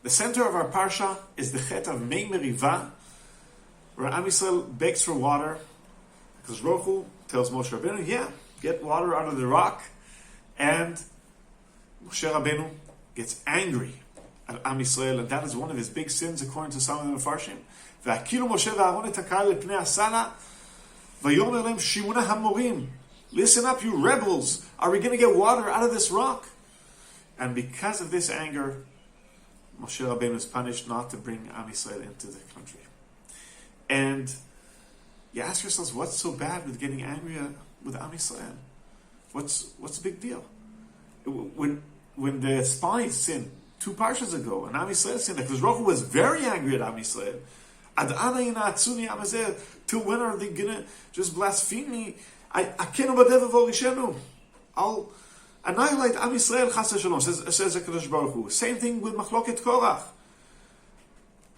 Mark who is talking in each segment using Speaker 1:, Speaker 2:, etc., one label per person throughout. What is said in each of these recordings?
Speaker 1: The center of our parsha is the chet of Mei Meriva, where Am Yisrael begs for water, because Baruch Hu tells Moshe Rabbeinu, get water out of the rock, and Moshe Rabbeinu gets angry at Am Yisrael, and that is one of his big sins, according to some of the Mefarshim. והקילו משה ואהרון את הקהל לפני הסלע, ויאמר להם שמונה המורים, listen up, you rebels, are we going to get water out of this rock? And because of this anger, Moshe Rabbeinu is punished not to bring Am Yisrael into the country. And you ask yourselves, what's so bad with getting angry with Am Yisrael? What's the big deal? When the spies sinned 2 parshas ago, and Am Yisrael sinned, because Baruch Hu was very angry at Am Yisrael. Ad ana yinatzuni amazer, till when are they gonna just blaspheme me? Akenu b'dev v'orishenu. I'll annihilate Am Yisrael chas v'shalom, says HaKadosh Baruch Hu. Same thing with Machloket Korach.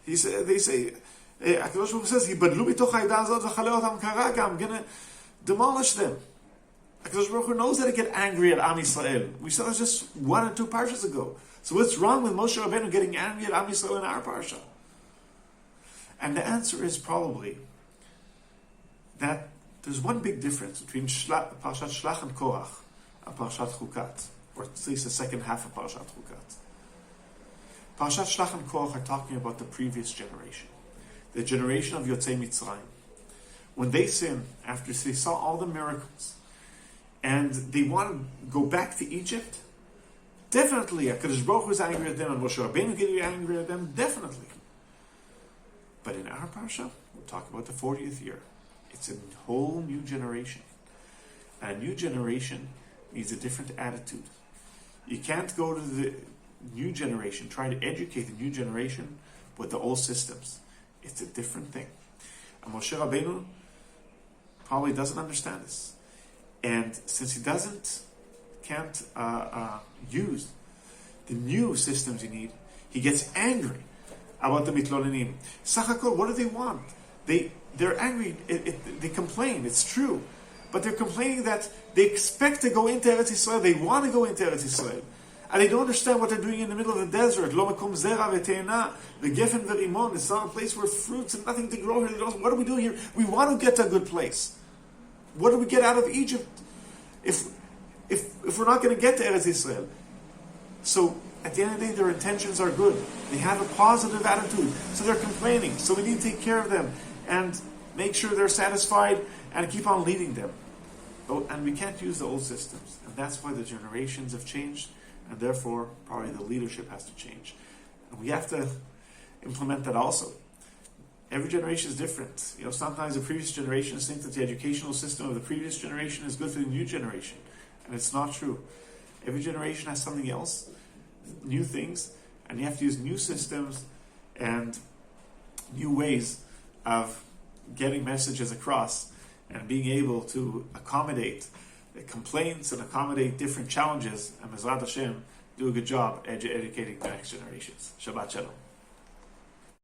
Speaker 1: They say, HaKadosh Baruch Hu says, Yibadlu b'toch ha'ida azot v'chalei otam karaga, I'm gonna demolish them. HaKadosh Baruch Hu knows that I get angry at Am Yisrael. We said that just 1 or 2 parshas ago. So what's wrong with Moshe Rabbeinu getting angry at Am Yisrael in our parsha? And the answer is probably that there's one big difference between Parshat Shlach and Korach and Parshat Chukat, or at least the second half of Parshat Chukat. Parshat Shlach and Korach are talking about the previous generation, the generation of Yotzei Mitzrayim. When they sinned, after they saw all the miracles, and they want to go back to Egypt, definitely HaKadosh Baruch Hu is angry at them, and Moshe Rabbeinu getting angry at them, definitely. But in our parsha, we'll talk about the 40th year. It's a whole new generation. And a new generation needs a different attitude. You can't go to the new generation, try to educate the new generation with the old systems. It's a different thing. And Moshe Rabbeinu probably doesn't understand this. And since he can't use the new systems you need, he gets angry about the mitlonenim. Sachakol, what do they want? They're angry. They complain. It's true, but they're complaining that they expect to go into Eretz Yisrael. They want to go into Eretz Yisrael, and they don't understand what they're doing in the middle of the desert. Lo makom zera v'teina v'gefen v'rimon. It's not a place where fruits and nothing to grow here. What are we doing here? We want to get to a good place. What do we get out of Egypt if we're not going to get to Eretz Yisrael? So at the end of the day, their intentions are good. They have a positive attitude. So they're complaining. So we need to take care of them and make sure they're satisfied and keep on leading them. And we can't use the old systems. And that's why the generations have changed, and therefore probably the leadership has to change. And we have to implement that also. Every generation is different. Sometimes the previous generations think that the educational system of the previous generation is good for the new generation. And it's not true. Every generation has something else, new things, and you have to use new systems and new ways of getting messages across and being able to accommodate the complaints and accommodate different challenges, and Mezrat Hashem do a good job educating the next generations. Shabbat Shalom.